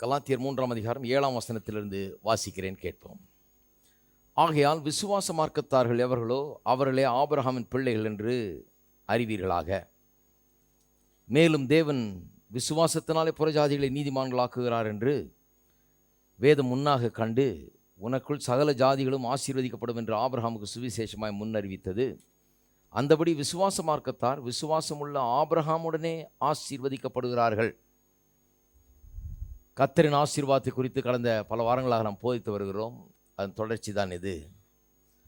கலாத்தியர் 3ஆம் அதிகாரம் 7ஆம் வசனத்திலிருந்து வாசிக்கிறேன், கேட்போம். ஆகையால் விசுவாச மார்க்கத்தார்கள் எவர்களோ அவர்களே ஆபிரகாமின் பிள்ளைகள் என்று அறிவீர்களாக. மேலும் தேவன் விசுவாசத்தினாலே புறஜாதிகளை நீதிமான்களாக்குகிறார் என்று வேதம் முன்னாக கண்டு உனக்குள் சகல ஜாதிகளும் ஆசீர்வதிக்கப்படும் என்று ஆபிரகாமுக்கு சுவிசேஷமாய் முன்னறிவித்தது. அந்தபடி விசுவாச மார்க்கத்தார் விசுவாசமுள்ள ஆபிரகாமுடனே ஆசீர்வதிக்கப்படுகிறார்கள். கர்த்தரின் ஆசீர்வாதத்தை குறித்து கடந்த பல வாரங்களாக நாம் போதித்து வருகிறோம். அதன் தொடர்ச்சி தான் இது.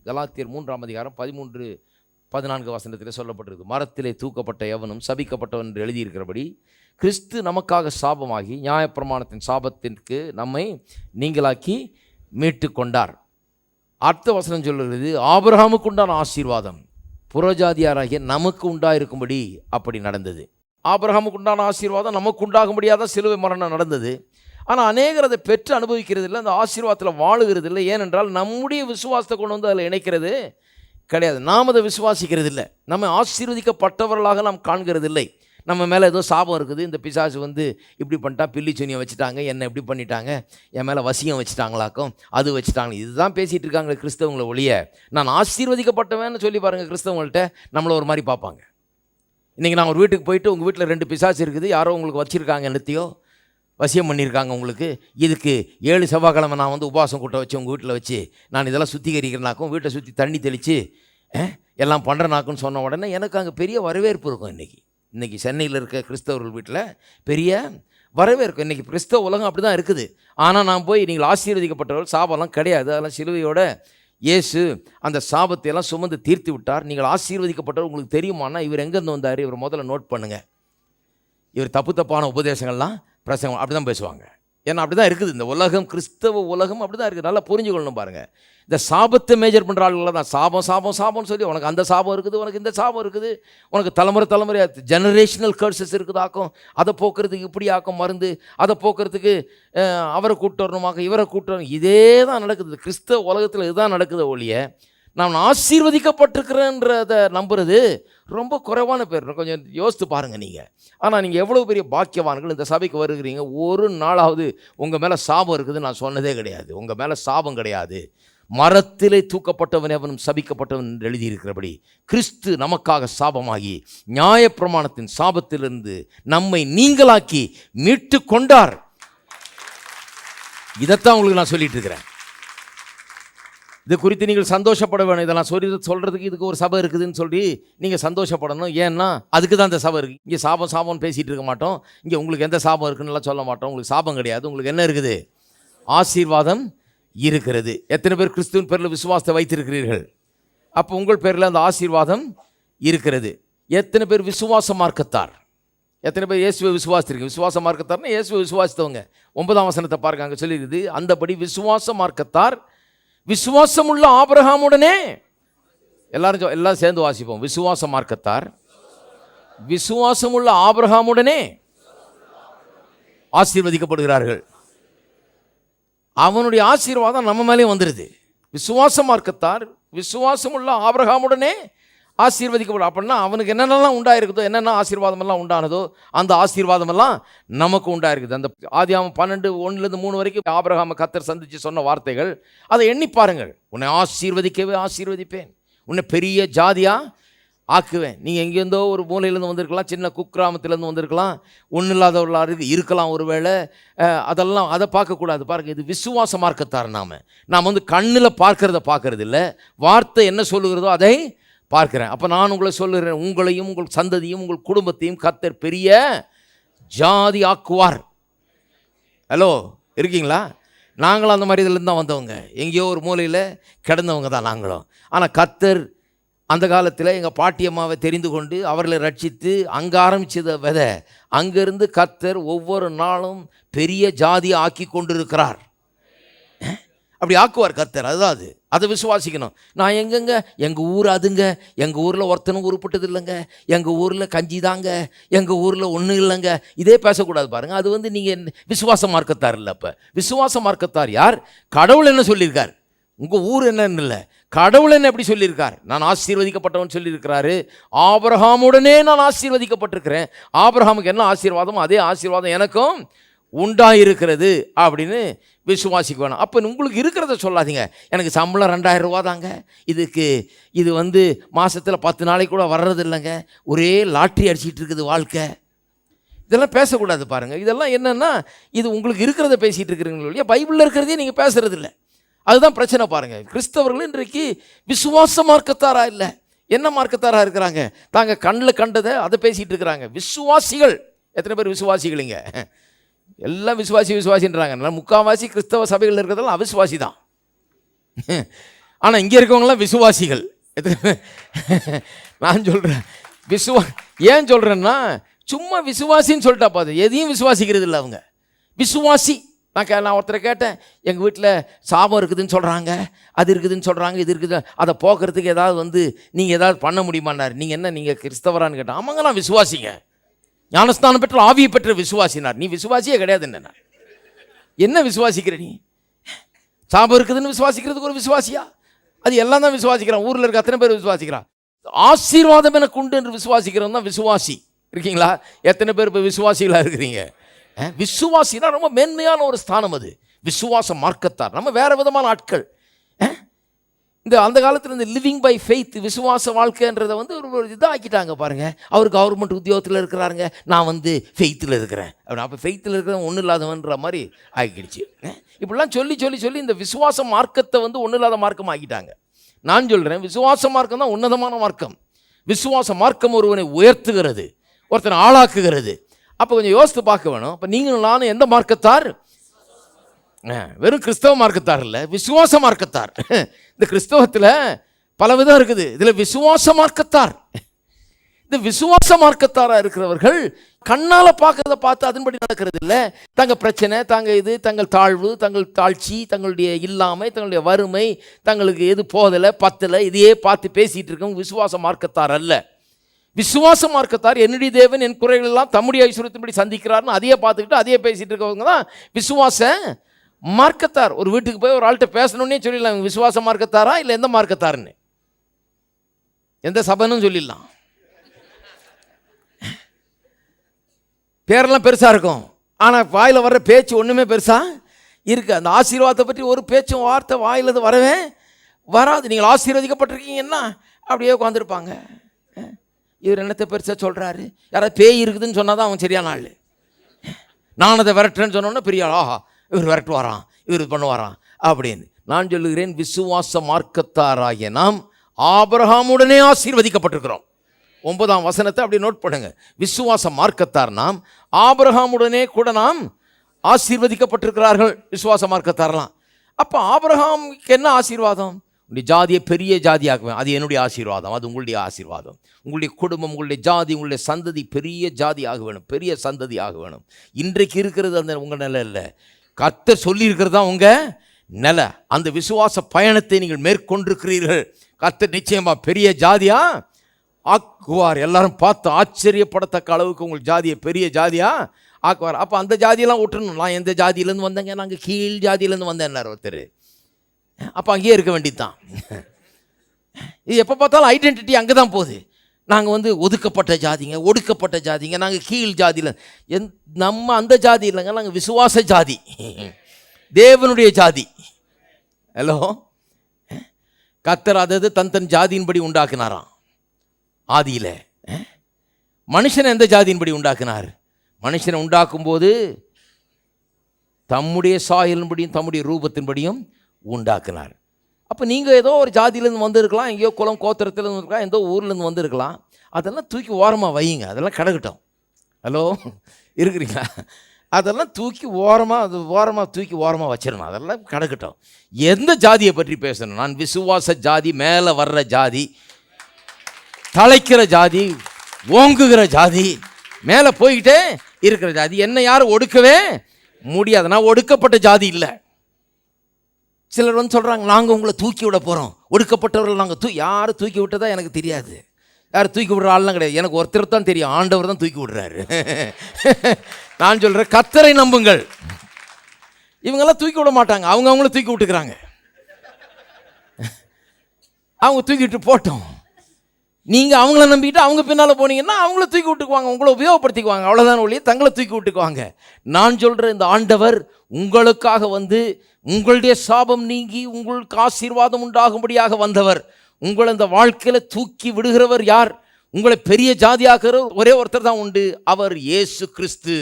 கலாத்தியர் 3ஆம் அதிகாரம் 13-14 வசனத்தில் சொல்லப்பட்டிருக்கு. மரத்திலே தூக்கப்பட்ட எவனும் சபிக்கப்பட்டவன் என்று எழுதியிருக்கிறபடி கிறிஸ்து நமக்காக சாபமாகி நியாயப்பிரமாணத்தின் சாபத்திற்கு நம்மை நீங்களாக்கி மீட்டு கொண்டார். அடுத்த வசனம் சொல்லுகிறது, ஆபிரகாமுக்கு உண்டான ஆசீர்வாதம் புறஜாதியாராகிய நமக்கு உண்டாயிருக்கும்படி அப்படி நடந்தது. ஆபிரகாமுக்கு உண்டான ஆசீர்வாதம் நமக்கு உண்டாகும்படியாக சிலுவை மரணம் நடந்தது. ஆனால் அநேகர் அதை பெற்று அனுபவிக்கிறது இல்லை, அந்த ஆசீர்வாதத்தில் வாழுகிறது இல்லை. ஏனென்றால் நம்முடைய விசுவாசத்தை கொண்டு வந்து அதில் இணைக்கிறது கிடையாது. நாம் அதை விசுவாசிக்கிறது இல்லை. நம்ம ஆசீர்வதிக்கப்பட்டவர்களாக நாம் காண்கிறது இல்லை. நம்ம மேலே ஏதோ சாபம் இருக்குது, இந்த பிசாசு வந்து இப்படி பண்ணிட்டா, பில்லி சொனியை வச்சுட்டாங்க, என்னை இப்படி பண்ணிட்டாங்க, என் மேலே வசியம் வச்சுட்டாங்களாக்கும், அது வச்சுட்டாங்க, இதுதான் பேசிகிட்டு இருக்காங்க கிறிஸ்தவங்களை ஒழிய நான் ஆசீர்வதிக்கப்பட்டவேன்னு சொல்லி பாருங்கள். கிறிஸ்தவங்கள்ட்ட நம்மளை ஒரு மாதிரி பார்ப்பாங்க. இன்றைக்கி நான் ஒரு வீட்டுக்கு போயிட்டு உங்கள் வீட்டில் 2 பிசாசு இருக்குது, யாரோ உங்களுக்கு வச்சுருக்காங்க, என்னத்தையோ வசியம் பண்ணியிருக்காங்க உங்களுக்கு, இதுக்கு 7 செவ்வாய்க்கிழமை நான் வந்து உபவாசம் கூட்ட வச்சு உங்கள் வீட்டில் வச்சு நான் இதெல்லாம் சுத்திகரிக்கிறனாக்கும், வீட்டை சுற்றி தண்ணி தெளித்து எல்லாம் பண்ணுறனாக்குன்னு சொன்ன உடனே எனக்கு அங்கே பெரிய வரவேற்பு இருக்கும். இன்றைக்கி சென்னையில் இருக்க கிறிஸ்தவர்கள் வீட்டில் பெரிய வரவேற்பு. இன்றைக்கி கிறிஸ்தவ உலகம் அப்படி தான் இருக்குது. ஆனால் நான் போய் நீங்கள் ஆசீர்வதிக்கப்பட்டவர்கள், சாபம்லாம் கிடையாது, அதெல்லாம் சிலுவையோட இயேசு அந்த சாபத்தையெல்லாம் சுமந்து தீர்த்து விட்டார். நீங்கள் ஆசீர்வதிக்கப்பட்டவர் உங்களுக்கு தெரியுமானா இவர் எங்கேருந்து வந்தார், இவர் முதல்ல நோட் பண்ணுங்கள். இவர் தப்பான உபதேசங்கள்லாம் பிரசங்கம் அப்படி தான் பேசுவாங்க. ஏன்னா அப்படி தான் இருக்குது இந்த உலகம், கிறிஸ்தவ உலகம் அப்படி தான் இருக்குது. நல்லா புரிஞ்சுக்கொள்ளணும் பாருங்கள். இந்த சாபத்தை மேஜர் பண்ணுற ஆளுகளை தான் சாபம்னு சொல்லி உனக்கு அந்த சாபம் இருக்குது, உனக்கு இந்த சாபம் இருக்குது, உனக்கு தலைமுறை ஜெனரேஷனல் கர்சஸ் இருக்குதாக்கும், அதை போக்குறதுக்கு இப்படி ஆக்கும் மருந்து, அதை போக்குறதுக்கு அவரை கூட்டு வரணுமாக்க, இவரை கூட்டு வரணும். இதே தான் நடக்குது கிறிஸ்தவ உலகத்தில். இதுதான் நடக்குது ஒழிய நான் ஆசீர்வதிக்கப்பட்டிருக்கிறேன்றதை நம்புறது ரொம்ப குறைவான பேர். கொஞ்சம் யோசித்து பாருங்கள் நீங்கள். ஆனால் நீங்கள் எவ்வளோ பெரிய பாக்கியவான்கள் இந்த சபைக்கு வருகிறீங்க. ஒரு நாளாவது உங்கள் மேலே சாபம் இருக்குது நான் சொன்னதே கிடையாது. உங்கள் மேலே சாபம் கிடையாது. மரத்திலே தூக்கப்பட்டவன் எவனும் சபிக்கப்பட்டவன் என்று எழுதியிருக்கிறபடி கிறிஸ்து நமக்காக சாபமாகி நியாயப்பிரமாணத்தின் சாபத்திலிருந்து நம்மை நீங்களாக்கி மீட்டு கொண்டார். இதைத்தான் உங்களுக்கு நான் சொல்லிட்டு இருக்கிறேன். இது குறித்து நீங்கள் சந்தோஷப்பட வேணும். இதெல்லாம் சொல்கிறதுக்கு இதுக்கு ஒரு சபை இருக்குதுன்னு சொல்லி நீங்கள் சந்தோஷப்படணும். ஏன்னா அதுக்கு தான் இந்த சபை இருக்குது. இங்கே சாபம்னு பேசிகிட்டு இருக்க மாட்டோம். இங்கே உங்களுக்கு எந்த சாபம் இருக்குன்னுலாம் சொல்ல மாட்டோம். உங்களுக்கு சாபம் கிடையாது. உங்களுக்கு என்ன இருக்குது? ஆசீர்வாதம் இருக்கிறது. எத்தனை பேர் கிறிஸ்துவின் பேரில் விசுவாசத்தை வைத்திருக்கிறீர்கள்? அப்போ உங்கள் பேரில் அந்த ஆசீர்வாதம் இருக்கிறது. எத்தனை பேர் விசுவாச மார்க்கத்தார்? எத்தனை பேர் இயேசுவை விசுவாசித்திருக்கு? விசுவாச மார்க்கத்தார்னா இயேசுவை விசுவாசித்தவங்க. 9ஆம் வசனத்தை பாருங்க, அங்கே சொல்லியிருக்குது, அந்தபடி விசுவாச மார்க்கத்தார் விசுவாசமுள்ள ஆபிரகாமுடனே, எல்லாம் சேர்ந்து வாசிப்போம், விசுவாச மார்க்கத்தார் விசுவாசமுள்ள ஆபிரகாமுடனே ஆசீர்வதிக்கப்படுகிறார்கள். அவனுடைய ஆசீர்வாதம் நம்ம மேலேயும் வந்துடுது. விசுவாச மார்க்கத்தார் விசுவாசமுள்ள ஆபிரகாமுடனே ஆசீர்வதிக்கப்படும். அப்படின்னா அவனுக்கு என்னென்னலாம் உண்டாயிருக்குதோ, என்னென்ன ஆசீர்வாதமெல்லாம் உண்டானதோ அந்த ஆசீர்வாதமெல்லாம் நமக்கு உண்டாயிருக்குது. அந்த ஆதியாகமம் 12:1-3 வரைக்கும் ஆபிரகாமை கர்த்தர் சந்தித்து சொன்ன வார்த்தைகள், அதை எண்ணி பாருங்கள். உன்னை ஆசீர்வதிப்பேன், உன்னை பெரிய ஜாதியாக ஆக்குவேன். நீங்கள் எங்கேருந்தோ ஒரு மூலையிலேருந்து வந்திருக்கலாம், சின்ன குக்கிராமத்திலேருந்து வந்திருக்கலாம், ஒன்றும் இல்லாதவர்களாக இருக்கலாம் ஒருவேளை. அதை பார்க்கக்கூடாது. பாருங்கள், இது விசுவாச மார்க்கத்தார். நாம் வந்து கண்ணில் பார்க்கறது இல்லை, வார்த்தை என்ன சொல்லுகிறதோ அதை பார்க்கிறேன். அப்போ நான் உங்களை சொல்லுகிறேன், உங்களையும் உங்கள் சந்ததியும் உங்கள் குடும்பத்தையும் கர்த்தர் பெரிய ஜாதி ஆக்குவார். ஹலோ, இருக்கீங்களா? நாங்களும் அந்த மாதிரி இதிலேருந்து தான் வந்தவங்க, எங்கேயோ ஒரு மூலையில் கிடந்தவங்க தான் நாங்களும். ஆனால் கர்த்தர் அந்த காலத்தில் எங்கள் பாட்டியம்மாவை தெரிந்து கொண்டு அவர்களை ரட்சித்து அங்கே ஆரம்பிச்சத விதை, அங்கேருந்து கர்த்தர் ஒவ்வொரு நாளும் பெரிய ஜாதியை ஆக்கி கொண்டிருக்கிறார். அப்படி ஆக்குவார் கர்த்தர். அதுதான் அது. அதை விசுவாசிக்கணும். நான் எங்கள் ஊர் அதுங்க, எங்கள் ஊரில் ஒருத்தனும் உருப்பட்டது இல்லைங்க, எங்கள் ஊரில் கஞ்சி தாங்க, எங்கள் ஊரில் ஒன்றும் இல்லைங்க, இதே பேசக்கூடாது பாருங்கள். அது வந்து நீங்கள் விசுவாச மார்க்கத்தார் இல்லை. அப்போ விசுவாச மார்க்கத்தார் யார்? கடவுள் என்ன சொல்லியிருக்கார், உங்கள் ஊர் என்னன்னு இல்லை, கடவுள் என்ன எப்படி சொல்லியிருக்கார்? நான் ஆசீர்வதிக்கப்பட்டவன் சொல்லியிருக்கிறாரு. ஆபிரகாமுடனே நான் ஆசீர்வதிக்கப்பட்டிருக்கிறேன். ஆபிரகாமுக்கு என்ன ஆசீர்வாதமோ அதே ஆசீர்வாதம் எனக்கும் உண்டாயிருக்கிறது அப்படின்னு விசுவாசிக்க வேணும். அப்போ உங்களுக்கு இருக்கிறத சொல்லாதீங்க. எனக்கு சம்பளம் 2000 ரூபா தாங்க, இது மாதத்தில் 10 நாளைக்கு கூட வர்றது இல்லைங்க, ஒரே லாட்ரி அடிச்சிட்டு இருக்குது வாழ்க்கை. இதெல்லாம் பேசக்கூடாது பாருங்கள். இதெல்லாம் என்னென்னா, இது உங்களுக்கு இருக்கிறத பேசிகிட்டு இருக்கிறீங்களோ இல்லையா, பைபிளில் இருக்கிறதே நீங்கள் பேசுறது இல்லை. அதுதான் பிரச்சனை பாருங்கள். கிறிஸ்தவர்கள் இன்றைக்கு விசுவாச மார்க்கத்தாரா இல்லை, என்ன மார்க்கத்தாராக இருக்கிறாங்க? தாங்க கண்ணில் கண்டதை அதை பேசிகிட்டு இருக்கிறாங்க. விசுவாசிகள் எத்தனை பேர் விசுவாசிகளிங்க? எல்லாம் விசுவாசின்றாங்க. நல்லா முக்கால்வாசி கிறிஸ்தவ சபைகளில் இருக்கிறதெல்லாம் அவிசுவாசி தான். ஆனால் இங்கே இருக்கவங்களாம் விசுவாசிகள். நான் சொல்கிறேன் ஏன் சொல்கிறேன்னா, சும்மா விசுவாசின்னு சொல்லிட்டா பாது, எதையும் விசுவாசிக்கிறது இல்லை அவங்க. விசுவாசி நான் ஒருத்தரை கேட்டேன், எங்கள் வீட்டில் சாபம் இருக்குதுன்னு சொல்கிறாங்க, அது இருக்குதுன்னு சொல்கிறாங்க, இது இருக்குது, அதை போக்குறதுக்கு ஏதாவது நீங்கள் ஏதாவது பண்ண முடியுமான்னார். நீங்கள் கிறிஸ்தவரான்னு கேட்டேன். ஆமாங்க, நான் விசுவாசிங்க, ஞானஸ்தானம் பெற்ற ஆவியை பெற்ற விசுவாசினார். நீ விசுவாசியே கிடையாது. என்ன விசுவாசிக்கிற நீ? சாபம் இருக்குதுன்னு விசுவாசிக்கிறதுக்கு ஒரு விசுவாசியா? அது எல்லாம் தான் விசுவாசிக்கிறான். ஊரில் இருக்க அத்தனை பேர் விசுவாசிக்கிறான். ஆசீர்வாதம் எனக்கு உண்டு என்று விசுவாசிக்கிறவன் தான் விசுவாசி. இருக்கீங்களா? எத்தனை பேர் இப்போ விசுவாசிகளாக இருக்கிறீங்க? விசுவாசினா ரொம்ப மேன்மையான ஒரு ஸ்தானம். அது விசுவாச மார்க்கத்தார். நம்ம வேறு விதமான ஆட்கள். அந்த காலத்தில் இந்த லிவிங் பை ஃபெய்த், விசுவாச வாழ்க்கைன்றதை ஒரு இதாக ஆக்கிட்டாங்க பாருங்கள். அவர் கவர்மெண்ட் உத்தியோகத்தில் இருக்கிறாருங்க, நான் ஃபெய்த்தில் இருக்கிறேன் அப்படி. அப்போ ஃபெய்த்தில் இருக்கிறவன் ஒன்றும் இல்லாதவன்ற மாதிரி ஆகிடுச்சு. இப்படிலாம் சொல்லி சொல்லி சொல்லி இந்த விசுவாச மார்க்கத்தை ஒன்றும் இல்லாத மார்க்கம் ஆக்கிட்டாங்க. நான் சொல்கிறேன், விசுவாச மார்க்கம் தான் உன்னதமான மார்க்கம். விசுவாச மார்க்கம் ஒருவனை உயர்த்துகிறது, ஒருத்தனை ஆளாக்குகிறது. அப்போ கொஞ்சம் யோசித்து பார்க்க வேணும். அப்போ நீங்களும் நானும் எந்த மார்க்கத்தார்? வெறும் கிறிஸ்தவ மார்க்கத்தார் இல்லை, விசுவாச மார்க்கத்தார். இந்த கிறிஸ்தவத்தில் பல விதம் இருக்குது, இதில் விசுவாச மார்க்கத்தார். இந்த விசுவாச மார்க்கத்தாராக இருக்கிறவர்கள் கண்ணால் பார்க்கறத பார்த்து அதன்படி நடக்கிறது இல்லை. தங்கள் பிரச்சனை, தங்கள் தாழ்வு, தங்கள் தாழ்ச்சி, தங்களுடைய இல்லாமை, தங்களுடைய வறுமை, தங்களுக்கு எது போதலை பத்தலை, இதையே பார்த்து பேசிகிட்டு இருக்கவங்க விசுவாச மார்க்கத்தார் அல்ல. விசுவாச மார்க்கத்தார் என்னுடைய தேவன் என் குறைகள் எல்லாம் தம்முடைய ஐஸ்வரியத்தின்படி சந்திக்கிறார்னு அதையே பார்த்துக்கிட்டு அதையே பேசிகிட்டு இருக்கவங்க தான் விசுவாச மார்க்கத்தார். ஒரு வீட்டுக்கு போய் ஒரு ஆள்கிட்ட பேசணுன்னே சொல்லிடலாம், விசுவாச மார்க்கத்தாரா இல்லை எந்த மார்க்கத்தாருன்னு, எந்த சபைன்னு சொல்லிடலாம். பேரெல்லாம் பெருசாக இருக்கும், ஆனால் வாயில் வர்ற பேச்சு ஒன்றுமே பெருசாக இருக்குது. அந்த ஆசீர்வாதத்தை பற்றி ஒரு பேச்சும் வார்த்தை வாயிலது வரவே வராது. நீங்கள் ஆசீர்வதிக்கப்பட்டிருக்கீங்கன்னா அப்படியே உட்காந்துருப்பாங்க. இவர் என்னத்தை பெருசாக சொல்கிறாரு? யாராவது பேய் இருக்குதுன்னு சொன்னால் தான் அவன் சரியான ஆள். நான் அதை விரட்டுறேன்னு சொன்னோன்னா பெரிய ஆள், ஆஹா இவர் விரட்டுவாரான், இவர் பண்ணுவாரான் அப்படின்னு. நான் சொல்லுகிறேன், விசுவாச மார்க்கத்தாராகிய நாம் ஆபிரகாமுடனே ஆசீர்வதிக்கப்பட்டிருக்கிறோம். 9ஆம் வசனத்தை அப்படி நோட் பண்ணுங்க. விசுவாச மார்க்கத்தார் நாம் ஆபிரகாமுடனே கூட நாம் ஆசீர்வதிக்கப்பட்டிருக்கிறார்கள். விசுவாச மார்க்கத்தாரெல்லாம். அப்போ ஆபிரகாமுக்கு என்ன ஆசீர்வாதம்? உங்களுடைய ஜாதியை பெரிய ஜாதியாக்குவேன், அது என்னுடைய ஆசீர்வாதம், அது உங்களுடைய ஆசீர்வாதம். உங்களுடைய குடும்பம், உங்களுடைய ஜாதி, உங்களுடைய சந்ததி பெரிய ஜாதி ஆக வேணும், பெரிய சந்ததி ஆக வேணும். இன்றைக்கு இருக்கிறது அந்த உங்கள் நிலை இல்லை, கர்த்தர் சொல்லியிருக்கிறது தான் உங்கள் நிலை. அந்த விசுவாச பயணத்தை நீங்கள் மேற்கொண்டிருக்கிறீர்கள். கர்த்தர் நிச்சயமாக பெரிய ஜாதியாக ஆக்குவார். எல்லாரும் பார்த்து ஆச்சரியப்படத்தக்க அளவுக்கு உங்கள் ஜாதியை பெரிய ஜாதியாக ஆக்குவார். அப்போ அந்த ஜாதியெல்லாம் விட்டுறணும். நான் எந்த ஜாதியிலேருந்து வந்தேங்க, நாங்கள் கீழ் ஜாதியிலேருந்து வந்தேன்னார் ஒருத்தர். அப்போ அங்கேயே இருக்க வேண்டியது தான். இது எப்போ பார்த்தாலும் ஐடென்டிட்டி அங்கே தான் போகுது. நாங்கள் ஒதுக்கப்பட்ட ஜாதிங்க, ஒடுக்கப்பட்ட ஜாதிங்க, நாங்கள் கீழ் ஜாதியில். நம்ம அந்த ஜாதி இல்லைங்க, நாங்கள் விசுவாச ஜாதி, தேவனுடைய ஜாதி. ஹலோ, கர்த்தர் அதாவது தன் ஜாதியின்படி உண்டாக்குனாராம் ஆதியில். மனுஷனை எந்த ஜாதியின்படி உண்டாக்குனார்? மனுஷனை உண்டாக்கும்போது தம்முடைய சாயலின்படியும் தம்முடைய ரூபத்தின்படியும் உண்டாக்குனார். அப்போ நீங்கள் ஏதோ ஒரு ஜாதியிலேருந்து வந்திருக்கலாம், எங்கேயோ குளம் கோத்திரத்துலேருந்து இருக்கலாம், எந்தோ ஊர்லேருந்து வந்திருக்கலாம். அதெல்லாம் தூக்கி ஓரமாக வைங்க, அதெல்லாம் கிடக்கட்டும். ஹலோ, இருக்கிறீங்களா? அதெல்லாம் தூக்கி ஓரமாக வச்சிடணும், அதெல்லாம் கிடக்கட்டும். எந்த ஜாதியை பற்றி பேசணும்? நான் விசுவாச ஜாதி, மேலே வர்ற ஜாதி, தலைக்கிற ஜாதி, ஓங்குகிற ஜாதி, மேலே போய்கிட்டே இருக்கிற ஜாதி. என்ன யாரும் ஒடுக்கவே முடியாது. நான் ஒடுக்கப்பட்ட ஜாதி இல்லை. சிலர் சொல்கிறாங்க, நாங்கள் உங்களை தூக்கி விட போகிறோம், ஒடுக்கப்பட்டவர்கள் நாங்கள் யார் தூக்கி விட்டதா எனக்கு தெரியாது. யார் தூக்கி விடுற ஆள்லாம் கிடையாது, எனக்கு ஒருத்தர் தான் தெரியும், ஆண்டவர் தான் தூக்கி விடுறாரு. நான் சொல்கிறேன், கர்த்தரை நம்புங்கள். இவங்கெல்லாம் தூக்கி விட மாட்டாங்க, அவங்கள தூக்கி விட்டுக்கிறாங்க. அவங்க தூக்கிட்டு போட்டோம். நீங்கள் அவங்கள நம்பிக்கிட்டு அவங்க பின்னால் போனீங்கன்னா அவங்கள தூக்கி விட்டுக்குவாங்க, உங்களை உபயோகப்படுத்திக்குவாங்க, அவ்வளோதான் ஒழிய தங்களை தூக்கி விட்டுக்குவாங்க. நான் சொல்கிற இந்த ஆண்டவர் உங்களுக்காக வந்து உங்களுடைய சாபம் நீங்கி உங்களுக்கு ஆசீர்வாதம் உண்டாகும்படியாக வந்தவர். உங்களை இந்த வாழ்க்கையில் தூக்கி விடுகிறவர் யார்? உங்களை பெரிய ஜாதியாக்குற ஒரே ஒருத்தர் தான் உண்டு, அவர் இயேசு கிறிஸ்து.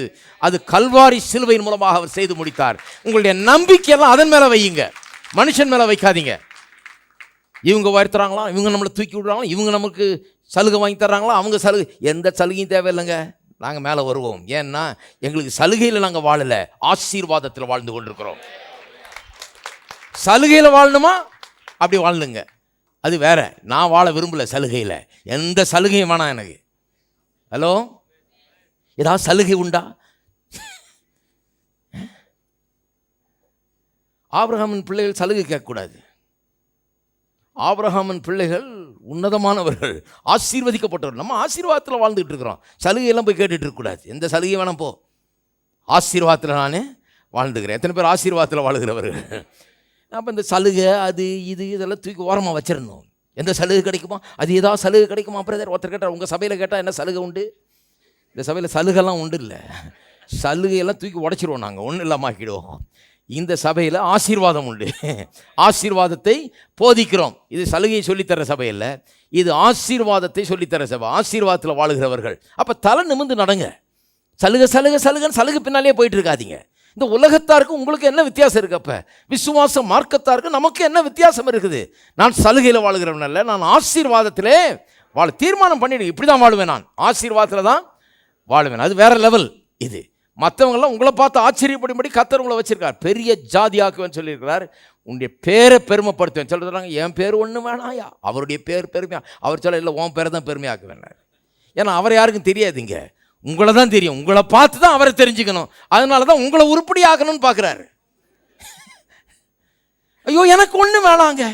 அது கல்வாரி சிலுவையின் மூலமாக அவர் செய்து முடித்தார். உங்களுடைய நம்பிக்கையெல்லாம் அதன் மேலே வையுங்க, மனுஷன் மேலே வைக்காதீங்க. இவங்க உயர்த்துறாங்களா, இவங்க நம்மளை தூக்கி விடுறாங்களா, இவங்க நமக்கு சலுகை வாங்கி தர்றாங்களா, அவங்க சலுகை, எந்த சலுகையும் தேவையில்லைங்க. நாங்கள் மேலே வருவோம். ஏன்னா எங்களுக்கு சலுகையில் நாங்கள் வாழலை, ஆசீர்வாதத்தில் வாழ்ந்து கொண்டிருக்கிறோம். சலுகையில் வாழணுமா, அப்படி வாழணுங்க, அது வேற. நான் வாழ விரும்பல சலுகையில், எந்த சலுகையும் வேணாம் எனக்கு. ஹலோ, ஏதாவது சலுகை உண்டா? ஆபிரகாமின் பிள்ளைகள் சலுகை கேட்கக்கூடாது. ஆபிரகாமின் பிள்ளைகள் உன்னதமானவர்கள், ஆசீர்வதிக்கப்பட்டவர்கள். நம்ம ஆசீர்வாதத்தில் வாழ்ந்துகிட்டு இருக்கிறோம், சலுகையெல்லாம் போய் கேட்டுட்டு இருக்கக்கூடாது. எந்த சலுகை வேணாம் போ, ஆசீர்வாதத்தில் நான் வாழ்ந்துக்கிறேன். எத்தனை பேர் ஆசீர்வாதத்தில் வாழுகிறவர்கள்? அப்போ இந்த சலுகை அது இது இதெல்லாம் தூக்கி ஓரமாக வச்சிடணும். எந்த சலுகை கிடைக்குமா, அது ஏதாவது சலுகை கிடைக்குமா பிரதர்? ஒருத்தர் கேட்டால், உங்கள் சபையில் கேட்டால் என்ன சலுகை உண்டு? இந்த சபையில் சலுகைலாம் உண்டு இல்லை, சலுகையெல்லாம் தூக்கி உடைச்சிடுவோம், நாங்கள் ஒன்றும் இல்லாமல் ஆக்கிடுவோம். இந்த சபையில் ஆசீர்வாதம் உண்டு, ஆசீர்வாதத்தை போதிக்கிறோம். இது சலுகையை சொல்லித்தர சபையில், இது ஆசீர்வாதத்தை சொல்லித்தர சபை, ஆசீர்வாதத்தில் வாழுகிறவர்கள். அப்போ தலை நிமிர்ந்து நடங்க. சலுகை சலுகை சலுகைன்னு சலுகை பின்னாலே போயிட்டு இருக்காதீங்க. இந்த உலகத்தாருக்கு உங்களுக்கு என்ன வித்தியாசம் இருக்குது? அப்போ விசுவாச மார்க்கத்தாருக்கு நமக்கு என்ன வித்தியாசம் இருக்குது? நான் சலுகையில் வாழுகிறவன் அல்ல, நான் ஆசீர்வாதத்திலே வாழ தீர்மானம் பண்ணிவிடுங்க. இப்படி தான் வாழுவேன், நான் ஆசீர்வாதத்தில் தான் வாழுவேன். அது வேற லெவல். இது மற்றவங்களாம் உங்களை பார்த்து ஆச்சரியப்படும்படி கர்த்தர் உங்களை வச்சிருக்கார், பெரிய ஜாதியாக்குவேன்னு சொல்லியிருக்கிறார். உன்னுடைய பேரை பெருமைப்படுத்துவேன் சொல்லுறாங்க. என் பேர் ஒன்று வேணாயா, அவருடைய பேர் பெருமையா? அவர் சொல்ல, இல்லை உன் பேரை தான் பெருமையாக்குவேன். ஏன்னா அவரை யாருக்கும் தெரியாதுங்க, உங்களை தான் தெரியும். உங்களை பார்த்து தான் அவரை தெரிஞ்சுக்கணும். அதனால தான் உங்களை உருப்படி ஆக்கணும்னு பார்க்குறாரு. ஐயோ எனக்கு ஒன்று வேணாங்க,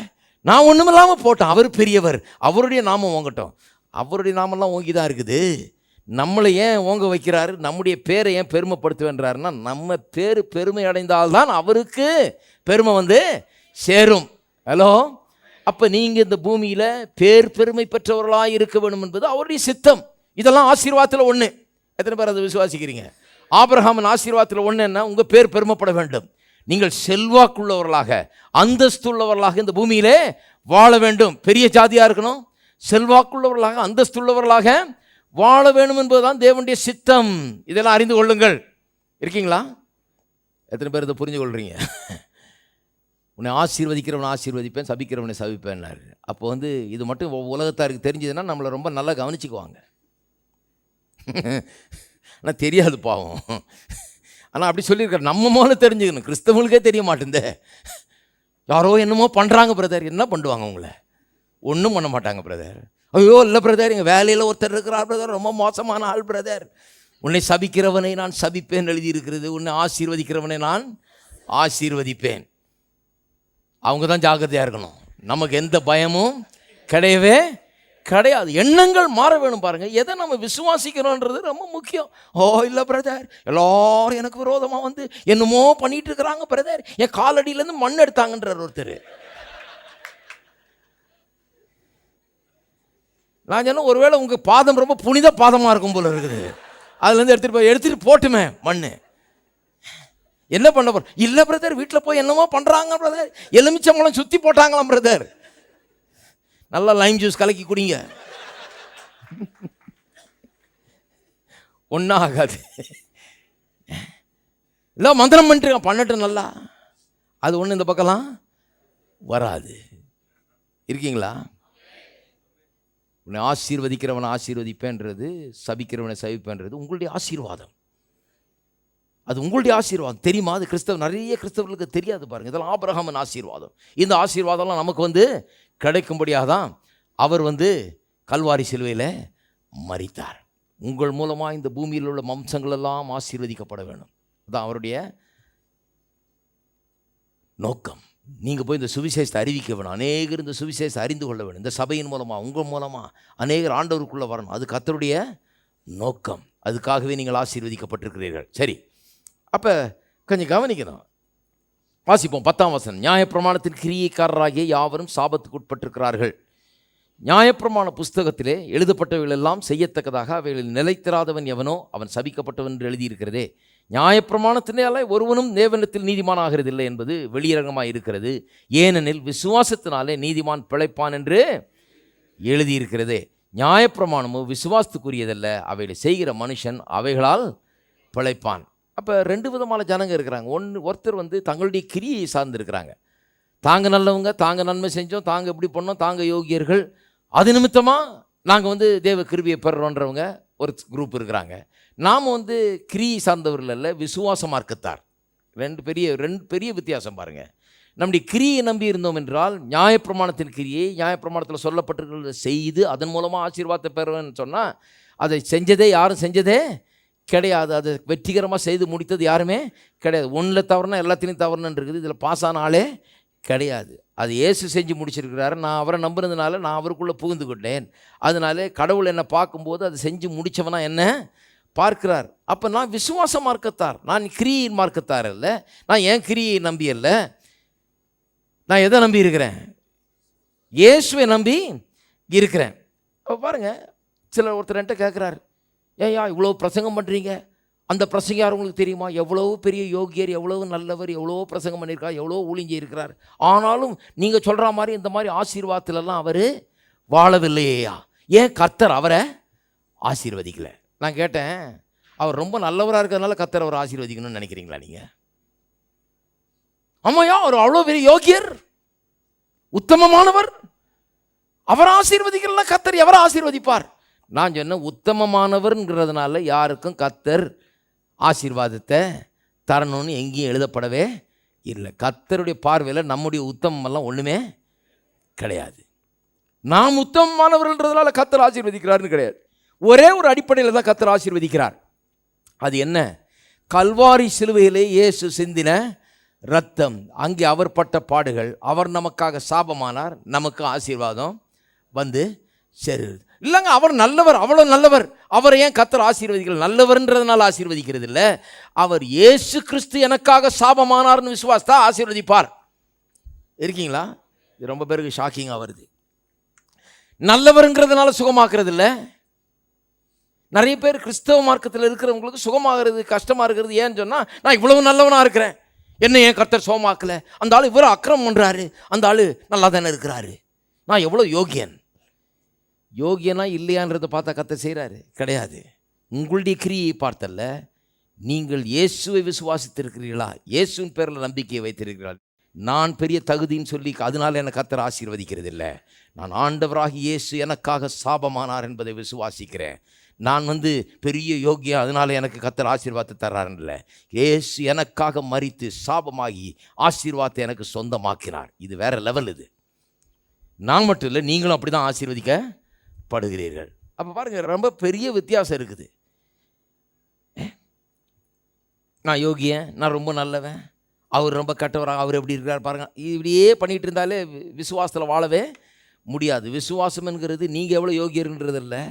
நான் ஒன்றும் இல்லாமல் போட்டேன், அவர் பெரியவர், அவருடைய நாமம் ஓங்கட்டும். அவருடைய நாமெல்லாம் ஓங்கி தான் இருக்குது. நம்மளை ஏன் ஓங்க வைக்கிறாரு? நம்முடைய பேரை ஏன் பெருமைப்படுத்துவேன்றாருன்னா, நம்ம பேர் பெருமை அடைந்தால்தான் அவருக்கு பெருமை வந்து சேரும். ஹலோ, அப்போ நீங்கள் இந்த பூமியில் பேர் பெருமை பெற்றவர்களாக இருக்க வேண்டும் என்பது அவருடைய சித்தம். இதெல்லாம் ஆசீர்வாதத்தில் ஒன்று. எத்தனை பேர் அதை விசுவாசிக்கிறீங்க? ஆபிரகாமின் ஆசீர்வாதத்தில் ஒன்று என்ன? உங்கள் பேர் பெருமைப்பட வேண்டும், நீங்கள் செல்வாக்குள்ளவர்களாக அந்தஸ்துள்ளவர்களாக இந்த பூமியிலே வாழ வேண்டும். பெரிய ஜாதியாக இருக்கணும், செல்வாக்குள்ளவர்களாக அந்தஸ்துள்ளவர்களாக வாழ வேண்டும் என்பதுதான் தேவனுடைய சித்தம். இதெல்லாம் அறிந்து கொள்ளுங்கள். இருக்கீங்களா? எத்தனை பேர் இதை புரிஞ்சு கொள்றீங்க? உன்னை ஆசீர்வதிக்கிறவனை ஆசீர்வதிப்பேன், சபிக்கிறவனை சபிப்பேன்னாரு. அப்போ வந்து இது மட்டும் உலகத்தாருக்கு தெரிஞ்சதுன்னா நம்மளை ரொம்ப நல்லா கவனிச்சுக்குவாங்க. ஆனால் தெரியாது பாவம். ஆனால் அப்படி சொல்லியிருக்காரு. நம்ம மேலே தெரிஞ்சுக்கணும். கிறிஸ்தவங்களுக்கே தெரிய மாட்டேங்குது. யாரோ என்னமோ பண்ணுறாங்க பிரதர். என்ன பண்ணுவாங்க? உங்களை ஒன்றும் பண்ண மாட்டாங்க பிரதர். ஐயோ இல்லை பிரதர், எங்கள் வேலையில் ஒருத்தர் இருக்கிறார் பிரதர், ரொம்ப மோசமான ஆள் பிரதர். உன்னை சபிக்கிறவனை நான் சபிப்பேன் எழுதியிருக்கிறது, உன்னை ஆசீர்வதிக்கிறவனை நான் ஆசீர்வதிப்பேன். அவங்க தான் ஜாக்கிரதையாக இருக்கணும். நமக்கு எந்த பயமும் கிடையவே கிடையாது. எண்ணங்கள் மாற வேணும். பாருங்கள், எதை நம்ம விசுவாசிக்கிறோன்றது ரொம்ப முக்கியம். ஓ இல்லை பிரதர், எல்லாரும் எனக்கு விரோதமாக வந்து என்னமோ பண்ணிட்டு இருக்கிறாங்க பிரதர், என் காலடியிலேருந்து மண் எடுத்தாங்கன்றார் ஒருத்தர். நான் சொன்ன, ஒருவேளை உங்கள் பாதம் ரொம்ப புனித பாதமாக இருக்கும் போல இருக்குது, அதுலேருந்து எடுத்துகிட்டு போட்டுமே மண். என்ன பண்ண போற? இல்லை பிரதர், வீட்டில் போய் என்னமோ பண்ணுறாங்க பிரதர், எலுமிச்சம்பழம் சுற்றி போட்டாங்களாம் பிரதர். நல்லா லைம் ஜூஸ் கலக்கி குடிங்க, ஒன்றும் ஆகாது. இல்லை மந்திரம் பண்ணிட்டு பண்ணட்டும் நல்லா, அது ஒன்று இந்த பக்கம்லாம் வராது. இருக்கீங்களா? உன்னை ஆசீர்வதிக்கிறவனை ஆசீர்வதிப்பேன்றது, சபிக்கிறவனை சபிப்பேன்றது உங்களுடைய ஆசீர்வாதம். அது உங்களுடைய ஆசீர்வாதம். தெரியுமா? அது நிறைய கிறிஸ்தவர்களுக்கு தெரியாது. பாருங்கள், இதெல்லாம் ஆபிரகாமின் ஆசீர்வாதம். இந்த ஆசீர்வாதம்லாம் நமக்கு வந்து கிடைக்கும்படியாக தான் அவர் வந்து கல்வாரி சிலுவையில் மரித்தார். உங்கள் மூலமாக இந்த பூமியில் உள்ள வம்சங்கள் எல்லாம் ஆசீர்வதிக்கப்பட வேணும். அதுதான் அவருடைய நோக்கம். நீங்கள் போய் இந்த சுவிசேஷத்தை அறிவிக்க வேணும், அநேகர் இந்த சுவிசேஷத்தை அறிந்து கொள்ள வேணும். இந்த சபையின் மூலமாக உங்கள் மூலமாக அநேகர் ஆண்டவருக்குள்ளே வரணும். அது கர்த்தருடைய நோக்கம். அதுக்காகவே நீங்கள் ஆசீர்வதிக்கப்பட்டிருக்கிறீர்கள். சரி, அப்போ கொஞ்சம் கவனிக்கணும். வாசிப்போம் 10ஆம் வசனம். நியாயப்பிரமாணத்தின் கிரியைக்காரராகிய யாவரும் சாபத்துக்கு உட்பட்டிருக்கிறார்கள். நியாயப்பிரமாண புஸ்தகத்திலே எழுதப்பட்டவைகள் எல்லாம் செய்யத்தக்கதாக அவைகளில் நிலைத்திராதவன் எவனோ அவன் சபிக்கப்பட்டவன் என்று எழுதியிருக்கிறதே. நியாயப்பிரமாணத்தினாலே ஒருவனும் தேவனிடத்தில் நீதிமான் ஆகிறதில்லை என்பது வெளியரங்கமாக இருக்கிறது. ஏனெனில் விசுவாசத்தினாலே நீதிமான் பிழைப்பான் என்று எழுதியிருக்கிறதே. நியாயப்பிரமாணமும் விசுவாசத்துக்குரியதல்ல, அவைகளை செய்கிற மனுஷன் அவைகளால் பிழைப்பான். அப்போ ரெண்டு விதமான ஜனங்க இருக்கிறாங்க. ஒருத்தர் தங்களுடைய கிரியை சார்ந்திருக்கிறாங்க. தாங்க நல்லவங்க, தாங்க நன்மை செஞ்சோம், தாங்க இப்படி பண்ணோம், தாங்க யோகியர்கள், அது நிமித்தமாக நாங்கள் தேவ கிருபையை பெறுறோன்றவங்க ஒரு குரூப் இருக்கிறாங்க. நாம் கிரியை சார்ந்தவர்கள் அல்ல, விசுவாச மார்க்கத்தார். ரெண்டு பெரிய வித்தியாசம் பாருங்கள். நம்முடைய கிரியை நம்பி இருந்தோம் என்றால் நியாயப்பிரமாணத்தின் கிரியை, நியாயப்பிரமாணத்தில் சொல்லப்பட்டிருக்கிறத செய்து அதன் மூலமாக ஆசீர்வாதத்தை பெறுவேன்னு சொன்னால் அதை யாரும் செஞ்சதே கிடையாது. அதை வெற்றிகரமாக செய்து முடித்தது யாருமே கிடையாது. ஒன்றில் தவறுனா எல்லாத்திலையும் தவறுன்னு இருக்குது. இதில் பாஸ் ஆன ஆளே கிடையாது. அது இயேசு செஞ்சு முடிச்சிருக்கிறாரு. நான் அவரை நம்புறதுனால நான் அவருக்குள்ளே புகுந்து கொண்டேன். அதனால கடவுள் என்னை பார்க்கும்போது அதை செஞ்சு முடித்தவனா என்ன பார்க்கிறார். அப்போ நான் விசுவாச மார்க்கத்தார், நான் கிரியின் மார்க்கத்தார் அல்ல. நான் ஏன் கிரியை நம்பி அல்ல, நான் எதை நம்பி இருக்கிறேன்? இயேசுவை நம்பி இருக்கிறேன். அப்போ பாருங்கள், ஒருத்தர் என்கிட்ட கேட்குறாரு, ஏயா இவ்வளோ பிரசங்கம் பண்ணுறீங்க, அந்த பிரசங்க யார் உங்களுக்கு தெரியுமா? எவ்வளோ பெரிய யோகியர், எவ்வளோ நல்லவர், எவ்வளோ பிரசங்கம் பண்ணியிருக்கார், எவ்வளோ ஊழிஞ்சி இருக்கிறார். ஆனாலும் நீங்கள் சொல்கிற மாதிரி இந்த மாதிரி ஆசீர்வாதத்திலலாம் அவர் வாழவில்லையா? ஏன் கர்த்தர் அவரை ஆசீர்வதிக்கலை? நான் கேட்டேன், அவர் ரொம்ப நல்லவராக இருக்கிறதுனால கர்த்தர் அவர் ஆசீர்வதிக்கணும்னு நினைக்கிறீங்களா நீங்கள்? ஆமாயா, அவர் அவ்வளோ பெரிய யோகியர், உத்தமமானவர், அவர் ஆசீர்வதிக்கலன்னா கர்த்தர் எவரை ஆசீர்வதிப்பார்? நான் சொன்னேன், உத்தமமானவர்ங்கிறதுனால யாருக்கும் கர்த்தர் ஆசீர்வாதத்தை தரணும்னு எங்கேயும் எழுதப்படவே இல்லை. கர்த்தருடைய பார்வையில் நம்முடைய உத்தமமெல்லாம் ஒன்றுமே கிடையாது. நாம் உத்தமமானவர்கள்ன்றதுனால கர்த்தர் ஆசீர்வதிக்கிறாருன்னு கிடையாது. ஒரே ஒரு அடிப்படையில் தான் கர்த்தர் ஆசீர்வதிக்கிறார். அது என்ன? கல்வாரி சிலுவையிலே இயேசு சிந்தின இரத்தம், அங்கே அவர் பட்ட பாடுகள், அவர் நமக்காக சாபமானார், நமக்கு ஆசீர்வாதம் சரி இல்லைங்க. அவர் நல்லவர், அவ்வளோ நல்லவர், அவரை ஏன் கர்த்தர் ஆசீர்வதிக்கல? நல்லவர்ன்றதுனால ஆசீர்வதிக்கிறது இல்லை. அவர் இயேசு கிறிஸ்து எனக்காக சாபமானார்னு விசுவாசத்தா ஆசீர்வதிப்பார். இருக்கீங்களா? இது ரொம்ப பேருக்கு ஷாக்கிங்காக வருது. நல்லவருங்கிறதுனால சுகமாக்குறது இல்லை. நிறைய பேர் கிறிஸ்தவ மார்க்கத்தில் இருக்கிறவங்களுக்கு சுகமாகிறது கஷ்டமாக இருக்கிறது. ஏன்னு சொன்னால், நான் இவ்வளவு நல்லவனாக இருக்கிறேன், என்ன ஏன் கர்த்தர் சுகமாக்கலை? அந்த ஆள் இவ்வளோ அக்கிரமம் பண்ணுறாரு, அந்த ஆள் நல்லா தானே இருக்கிறாரு, நான் எவ்வளோ யோகியனா இல்லையான்றதை பார்த்தா கர்த்தர் செய்கிறாரு கிடையாது. உங்களுடைய கிரியை பார்த்தல்ல, நீங்கள் இயேசுவை விசுவாசித்திருக்கிறீர்களா, இயேசுவின் பேரில் நம்பிக்கையை வைத்திருக்கிறீர்களா? நான் பெரிய தகுதின்னு சொல்லி அதனால் என்னை கர்த்தர் ஆசீர்வதிக்கிறது இல்லை. நான் ஆண்டவராகி இயேசு எனக்காக சாபமானார் என்பதை விசுவாசிக்கிறேன். நான் பெரிய யோகியா, அதனால் எனக்கு கர்த்தர் ஆசீர்வாதத்தை தர்றாருல்ல. இயேசு எனக்காக மரித்து சாபமாகி ஆசீர்வாதத்தை எனக்கு சொந்தமாக்கினார். இது வேற லெவல். இது நான் மட்டும் இல்லை, நீங்களும் அப்படி தான் ஆசீர்வதிக்கப்படுகிறீர்கள். அப்போ பாருங்கள், ரொம்ப பெரிய வித்தியாசம் இருக்குது. நான் யோகியன், நான் ரொம்ப நல்லவன், அவர் ரொம்ப கெட்டவராக, அவர் எப்படி இருக்கிறார் பாருங்கள். இப்படியே பண்ணிகிட்டு இருந்தாலே விசுவாசத்தில் வாழவே முடியாது. விசுவாசம் என்கிறது நீங்கள் எவ்வளோ யோகியர்ன்றது இல்லை,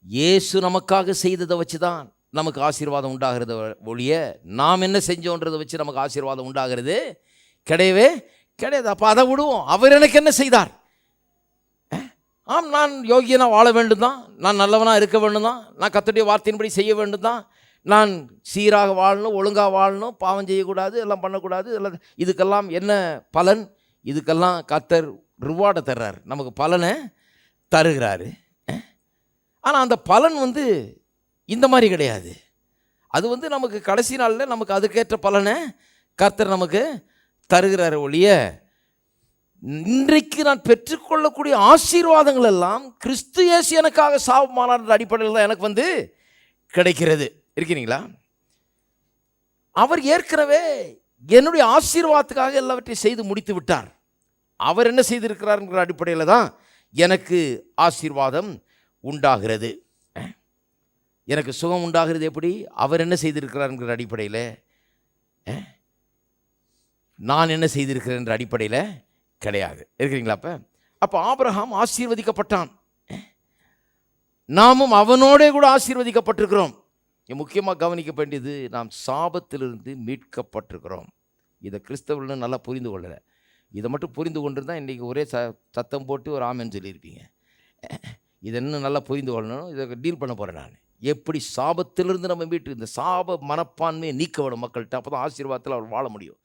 இயேசு நமக்காக செய்ததை வச்சு தான் நமக்கு ஆசீர்வாதம் உண்டாகிறது ஒழிய நாம் என்ன செஞ்சோன்றதை வச்சு நமக்கு ஆசீர்வாதம் உண்டாகிறது கிடையவே கிடையாது. அப்போ அதை விடுவோம். அவர் எனக்கு என்ன செய்தார்? நான் யோகியனாக வாழ வேண்டும் தான், நான் நல்லவனாக இருக்க வேண்டும் தான், நான் கர்த்தருடைய வார்த்தையின்படி செய்ய வேண்டும் தான், நான் சீராக வாழணும், ஒழுங்காக வாழணும், பாவம் செய்யக்கூடாது, எல்லாம் பண்ணக்கூடாது. எல்லாம் இதுக்கெல்லாம் என்ன பலன்? இதுக்கெல்லாம் கர்த்தர் ரிவார்டை தர்றார், நமக்கு பலனை தருகிறாரு. ஆனால் அந்த பலன் இந்த மாதிரி கிடையாது. அது நமக்கு கடைசி நாளில் நமக்கு அதுக்கேற்ற பலனை கர்த்தர் நமக்கு தருகிறார் ஒழிய, இன்றைக்கு நான் பெற்றுக்கொள்ளக்கூடிய ஆசீர்வாதங்கள் எல்லாம் கிறிஸ்து இயேசு எனக்காக சாபமானார் அடிப்படையில் தான் எனக்கு கிடைக்கிறது. இருக்கிறீங்களா? அவர் ஏற்கனவே என்னுடைய ஆசீர்வாதத்துக்காக எல்லாவற்றையும் செய்து முடித்து விட்டார். அவர் என்ன செய்திருக்கிறார்ங்கிற அடிப்படையில் தான் எனக்கு ஆசீர்வாதம் உண்டாகிறது. எனக்கு சுகம் உண்டாகிறது எப்படி? அவர் என்ன செய்திருக்கிறார்ங்கிற அடிப்படையில், நான் என்ன செய்திருக்கிறேன் என்ற அடிப்படையில் கிடையாது. இருக்கிறீங்களா? அப்போ ஆபிரகாம் ஆசீர்வதிக்கப்பட்டான், நாமும் அவனோட கூட ஆசீர்வதிக்கப்பட்டிருக்கிறோம். முக்கியமாக கவனிக்க வேண்டியது, நாம் சாபத்திலிருந்து மீட்கப்பட்டிருக்கிறோம். இதை கிறிஸ்தவர்கள் நல்லா புரிந்து கொள்ளலை. இதை மட்டும் புரிந்து கொண்டிருந்தால் இன்றைக்கி ஒரே சத்தம் போட்டு ஒரு ஆமென் சொல்லியிருப்பீங்க. இதை இன்னும் நல்லா புரிந்து கொள்ளணும். இதை டீல் பண்ண போகிறேன் நான். எப்படி சாபத்திலிருந்து நம்ம மீட்டு இந்த சாப மனப்பான்மையை நீக்க வேணும் மக்கள்கிட்ட. அப்போ தான் ஆசீர்வாதத்தில் அவர் வாழ முடியும்.